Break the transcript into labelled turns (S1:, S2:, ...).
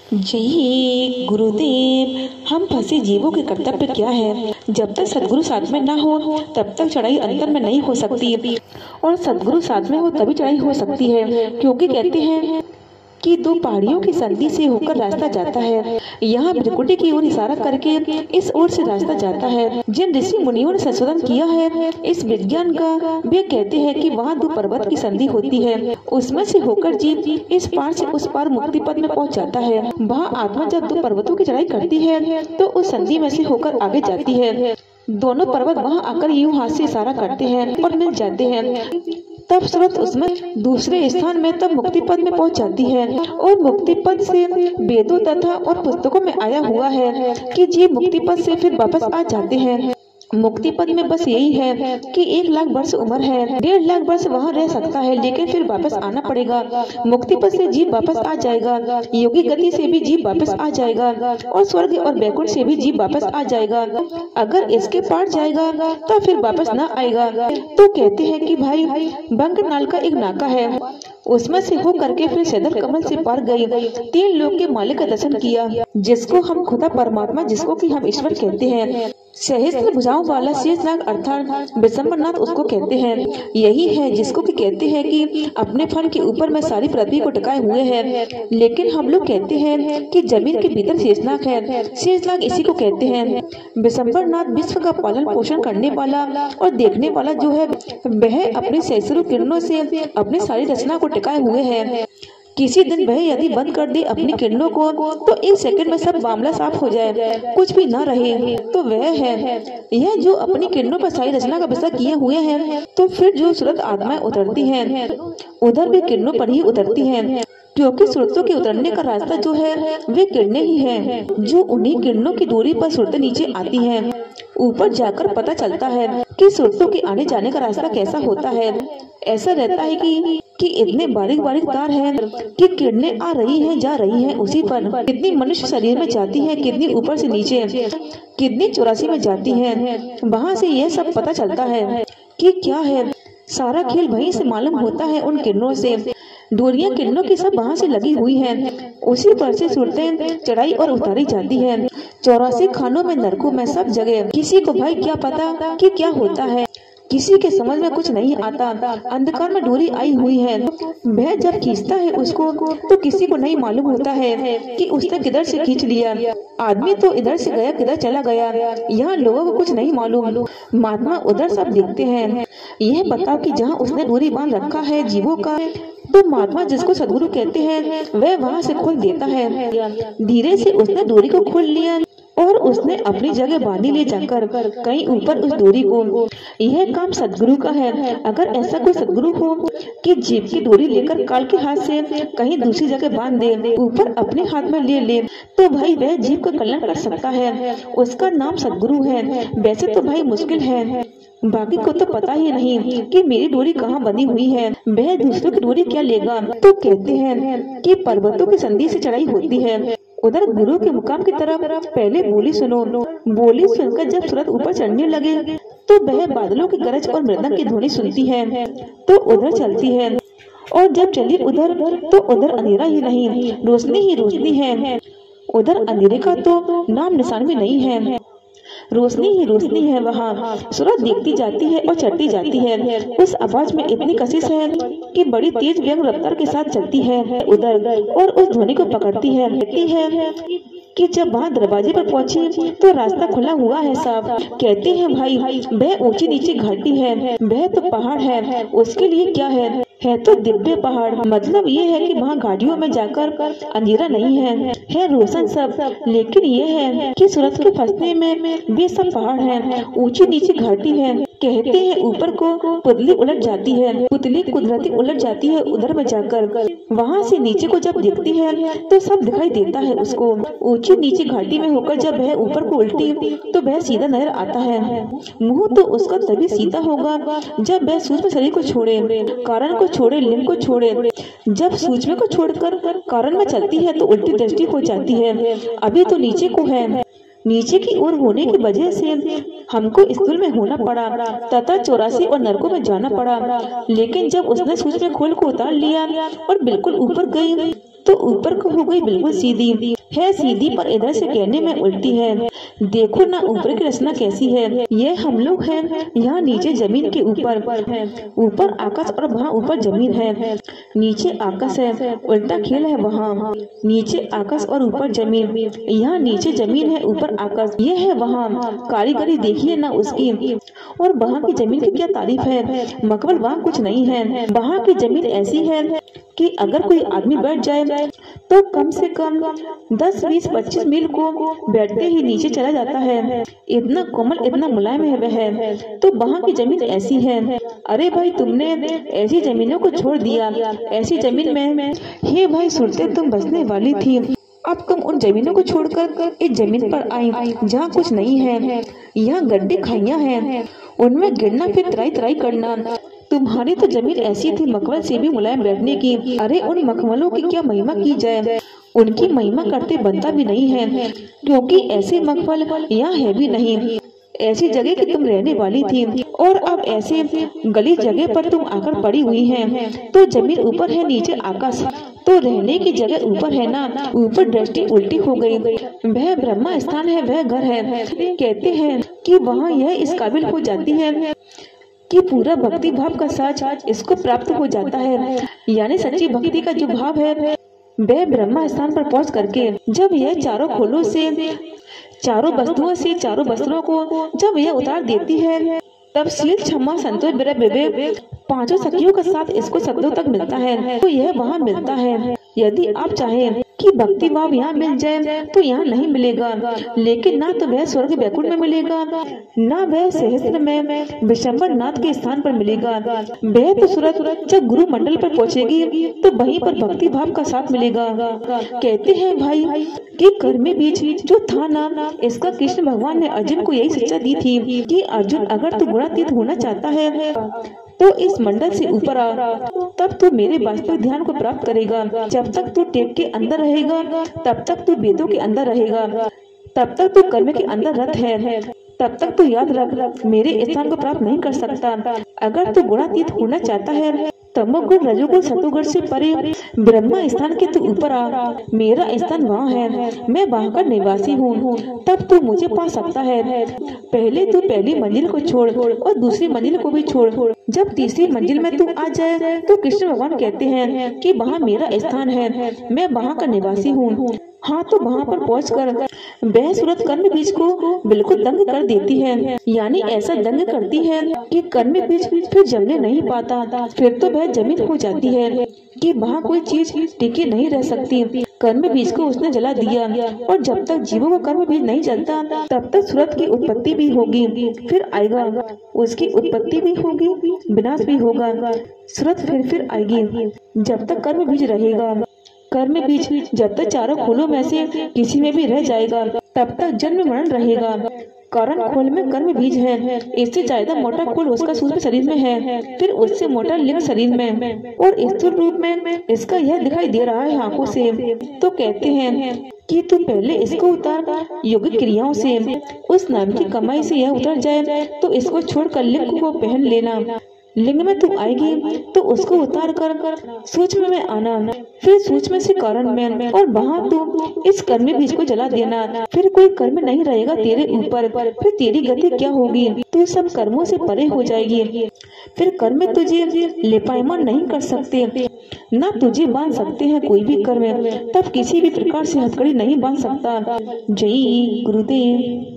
S1: जय गुरुदेव। हम फंसे जीवों के कर्तव्य क्या है? जब तक सदगुरु साथ में ना हो तब तक चढ़ाई अंतर में नहीं हो सकती, और सदगुरु साथ में हो तभी चढ़ाई हो सकती है। क्योंकि कहते हैं कि दो पहाड़ियों की संधि से होकर रास्ता जाता है। यहाँ भृकुटी की ओर इशारा करके इस ओर से रास्ता जाता है। जिन ऋषि मुनियों ने संशोधन किया है इस विज्ञान का, वे कहते हैं कि वहाँ दो पर्वत की संधि होती है, उसमें से होकर जीव इस पार से उस पार मुक्ति पद में पहुँच जाता है। वहाँ आत्मा जब दो पर्वतों की चढ़ाई करती है तो उस संधि में से होकर आगे जाती है। दोनों पर्वत वहाँ आकर यूं हाथ से इशारा करते हैं और मिल जाते हैं। तब सूरत उसमें दूसरे स्थान में तब मुक्ति पद में पहुंच जाती है। और मुक्ति पद से वेदों तथा और पुस्तकों में आया हुआ है कि जीव मुक्ति पद से फिर वापस आ जाते हैं। मुक्ति पद में बस यही है कि 1 लाख वर्ष उम्र है, 1.5 लाख वर्ष वहाँ रह सकता है, लेकिन फिर वापस आना पड़ेगा। मुक्ति पद से जीव वापस आ जाएगा, योगी गति से भी जीव वापस आ जाएगा, और स्वर्ग और वैकुंठ से भी जीव वापस आ जाएगा। अगर इसके पार जाएगा तो फिर वापस न आएगा। तो कहते हैं कि भाई बंकनाल का एक नाका है, उसमें से हो करके फिर सैदल कमल से पार गई, 3 लोक के मालिक का दर्शन किया, जिसको हम खुदा परमात्मा, जिसको कि हम ईश्वर कहते हैं। सहस्त्र भुजाओं वाला शेषनाग अर्थात विशंबरनाथ उसको कहते हैं। यही है जिसको कि कहते हैं कि अपने फन के ऊपर में सारी पृथ्वी को टिकाए हुए हैं। लेकिन हम लोग कहते हैं कि जमीन के भीतर शेषनाग है। शेषनाग इसी को कहते हैं। विशंबरनाथ विश्व का पालन पोषण करने वाला और देखने वाला जो है, वह अपने सहस्रों किरणों से अपनी सारी रचना को टिकाए हुए है। किसी दिन वह यदि बंद कर दे अपनी किरणों को तो 1 सेकंड में सब मामला साफ हो जाए, कुछ भी न रहे। तो वह है यह जो अपनी किरणों पर सारी रचना का विस्तार किए हुए हैं। तो फिर जो सूरत आत्माएं उतरती हैं उधर भी किरणों पर ही उतरती हैं, क्योंकि सूरतों के उतरने का रास्ता जो है वे किरणें ही हैं, जो उन्हीं किरणों की दूरी पर सूरतें नीचे आती हैं। ऊपर जाकर पता चलता है कि सूरतों के आने जाने का रास्ता कैसा होता है। ऐसा रहता है कि इतने बारीक बारीक तार हैं कि किरणें आ रही हैं जा रही हैं उसी पर। कितनी मनुष्य शरीर में जाती है, कितनी ऊपर से नीचे, कितनी 84 में जाती हैं। वहाँ से यह सब पता चलता है कि क्या है। सारा खेल वहीं से मालूम होता है, उन किरणों से। डोरियां किरणों की सब वहाँ से लगी हुई हैं, उसी पर से सूरतें चढ़ाई और उतारी जाती हैं। 84 खानों में, नरकों में, सब जगह। किसी को भाई क्या पता कि क्या होता है, किसी के समझ में कुछ नहीं आता। अंधकार में डोरी आई हुई है, वह जब खींचता है उसको तो किसी को नहीं मालूम होता है कि उसने किधर से खींच लिया। आदमी तो इधर से गया किधर चला गया, यहाँ लोगों को कुछ नहीं मालूम। महात्मा उधर सब देखते हैं। यह बताओ कि जहाँ उसने डोरी बांध रखा है जीवों का, तो महात्मा जिसको सदगुरु कहते हैं वह वहाँ से खोल देता है। धीरे से उसने डोरी को खोल लिया और उसने अपनी जगह बांधी ले जाकर कहीं ऊपर उस डोरी को। यह काम सदगुरु का है। अगर ऐसा कोई सदगुरु हो कि जीव की डोरी लेकर काल के हाथ से कहीं दूसरी जगह बांध दे, ऊपर अपने हाथ में ले ले, तो भाई वह जीव का कल्याण कर सकता है। उसका नाम सदगुरु है। वैसे तो भाई मुश्किल है, बाकी को तो पता ही नहीं कि मेरी डोरी कहाँ बंधी हुई है, वह दूसरों की डोरी क्या लेगा। तो कहते हैं कि पर्वतों की संधि से चढ़ाई होती है। उधर गुरु के मुकाम की तरफ पहले बोली सुनो। बोली सुनकर जब सूरत ऊपर चढ़ने लगे तो वह बादलों की गरज और मृदंग की ध्वनि सुनती है तो उधर चलती है। और जब चली उधर तो उधर अंधेरा ही नहीं, रोशनी ही रोशनी है। उधर अंधेरे का तो नाम निशान भी नहीं है, रोशनी ही रोशनी है। वहाँ सूरत देखती जाती है और चढ़ती जाती है। उस आवाज में इतनी कशिश है कि बड़ी तेज व्यंग रफ्तार के साथ चलती है उधर, और उस ध्वनि को पकड़ती है कि जब वहाँ दरवाजे पर पहुंची तो रास्ता खुला हुआ है साफ। कहते हैं भाई वह ऊंची नीची घाटी है, वह तो पहाड़ है, उसके लिए क्या है तो दिव्य पहाड़। मतलब ये है कि वहाँ गाड़ियों में जाकर अंधेरा नहीं है रोशन सब। लेकिन ये है कि सूरज के फंसने में वे सब पहाड़ हैं, ऊंची नीची घाटी है। कहते हैं ऊपर को पुतली उलट जाती है, पुतली कुदरती उलट जाती है उधर में जाकर। वहाँ से नीचे को जब देखती है तो सब दिखाई देता है उसको। ऊंची नीची घाटी में होकर जब वह ऊपर को उल्टी तो वह सीधा नजर आता है। मुंह तो उसका तभी सीधा होगा जब वह सूक्ष्म शरीर को छोड़े, कारण को छोड़े, लिंग को छोड़े। जब सूक्ष्म को छोड़कर कारण में चलती है तो उल्टी दृष्टि हो जाती है। अभी तो नीचे को है, नीचे की ओर होने की वजह से हमको स्थूल में होना पड़ा तथा 84 और नरकों में जाना पड़ा। लेकिन जब उसने सूक्ष्म खोल को उतार लिया और बिल्कुल ऊपर गई तो ऊपर को हो गई बिल्कुल सीधी है, सीधी पर इधर से कहने में उल्टी है। देखो ना ऊपर की रचना कैसी है। ये हम लोग हैं यहाँ नीचे जमीन के ऊपर है, ऊपर आकाश और वहाँ ऊपर जमीन है। नीचे आकाश है, उल्टा खेल है वहाँ, नीचे आकाश और ऊपर जमीन। यहाँ नीचे जमीन है, ऊपर आकाश। ये है वहाँ, कारीगरी देखिए ना उसकी। और वहाँ की जमीन की क्या तारीफ है, मकबल वहाँ कुछ नहीं है। वहाँ की जमीन ऐसी है कि अगर कोई आदमी बैठ जाए तो कम से कम 10, 20, 25 मील को बैठते ही नीचे चला जाता है। इतना कोमल, इतना मुलायम है वह। तो वहाँ की जमीन ऐसी है। अरे भाई तुमने ऐसी जमीनों को छोड़ दिया, ऐसी जमीन में हे भाई सुनते तुम बसने वाली थी, अब तुम उन जमीनों को छोड़कर इस जमीन पर आई जहाँ कुछ नहीं है। यहाँ गड्ढे खाइयाँ हैं, उनमें गिरना फिर तराई तराई करना। तुम्हारी तो जमीन ऐसी थी मखमल से भी मुलायम बैठने की। अरे उन मखमलों की क्या महिमा की जाए, उनकी महिमा करते बनता भी नहीं है, क्योंकि ऐसे मखमल यहाँ है भी नहीं। ऐसी जगह की तुम रहने वाली थी और अब ऐसे गली जगह पर तुम आकर पड़ी हुई हैं। तो जमीन ऊपर है, नीचे आकाश, तो रहने की जगह ऊपर है ना। ऊपर दृष्टि उल्टी हो गई। वह ब्रह्मा स्थान है, वह घर है। कहते हैं कि वहाँ यह इस काबिल हो जाती है कि पूरा भक्ति भाव का साज इसको प्राप्त हो जाता है। यानी सच्ची भक्ति का जो भाव है वह ब्रह्मा स्थान पर पहुँच करके जब यह चारों खोलों से, चारों वस्तुओं से, चारों वस्त्रों को जब यह उतार देती है, तब शील, क्षमा, संतोष, विवेक पांचों शक्तियों का साथ इसको शब्दों तक मिलता है। तो यह वहाँ मिलता है। यदि आप चाहें कि भक्ति भाव यहाँ मिल जाए तो यहाँ नहीं मिलेगा, लेकिन ना तो वह स्वर्ग वैकुंठ में मिलेगा, ना वह सहस्त्र में विशंबर नाथ के स्थान पर मिलेगा। वह तो सूरत जब गुरु मंडल पर पहुँचेगी तो वहीं पर भक्ति भाव का साथ मिलेगा। कहते हैं भाई कि कर्म बीज जो था ना, इसका कृष्ण भगवान ने अर्जुन को यही शिक्षा दी थी कि अर्जुन अगर तू गुणातीत होना चाहता है तो इस मंडल से ऊपर आ, तब तू मेरे वास्तविक ध्यान को प्राप्त करेगा। जब तक तू टेप के अंदर रहेगा तब तक तू वेदों के अंदर रहेगा, तब तक तू कर्म के अंदर रत है, तब तक तू याद रख मेरे स्थान को प्राप्त नहीं कर सकता। अगर तू गुणातीत होना चाहता है, तमोगुण, रजोगुण, सतोगुण से परे ब्रह्मा स्थान के तू ऊपर आ। मेरा स्थान वहाँ है, मैं वहाँ का निवासी हूँ, तब तू मुझे पा सकता है। पहले तू पहली मंजिल को छोड़ और दूसरी मंजिल को भी छोड़। जब तीसरी मंजिल में तू आ जाए तो कृष्ण भगवान कहते हैं कि वहाँ मेरा स्थान है, मैं वहाँ का निवासी हूँ। हाँ, तो वहाँ पर पहुँचकर वह सूरत कर्म बीज को बिल्कुल दंग कर देती है। यानी ऐसा दंग करती है कि कर्म बीज फिर जमने नहीं पाता। फिर तो वह जमीन हो जाती है कि वहाँ कोई चीज टिके नहीं रह सकती। कर्म बीज को उसने जला दिया, और जब तक जीवों का कर्म बीज नहीं जलता तब तक सूरत की उत्पत्ति भी होगी, फिर आएगा, उसकी उत्पत्ति भी होगी, विनाश भी होगा, सूरत फिर आएगी। जब तक कर्म बीज रहेगा, कर्म बीज जब तक चारों खोलों में से किसी में भी रह जाएगा तब तक जन्म मरण रहेगा। कारण खोल में कर्म बीज है, इससे ज्यादा मोटा खोल उसका सूक्ष्म शरीर में है, फिर उससे मोटा लिंग शरीर में, और स्थूल रूप में इसका यह दिखाई दे रहा है आंखों से। तो कहते हैं कि तू पहले इसको उतार योगिक क्रियाओं से, उस नाम की कमाई से यह उतर जाए तो इसको छोड़कर लिंग को पहन लेना। लिंग में तू आएगी तो उसको उतार कर सूक्ष्म में आना, फिर सूक्ष्म से कारण में, और वहाँ तू इस कर्म बीज को जला देना। फिर कोई कर्म नहीं रहेगा तेरे ऊपर, फिर तेरी गति क्या होगी, तू सब कर्मों से परे हो जाएगी। फिर कर्म तुझे लेपायमान नहीं कर सकते, ना तुझे बांध सकते हैं कोई भी कर्म, तब किसी भी प्रकार से हथकड़ी नहीं बांध सकता। जय गुरुदेव।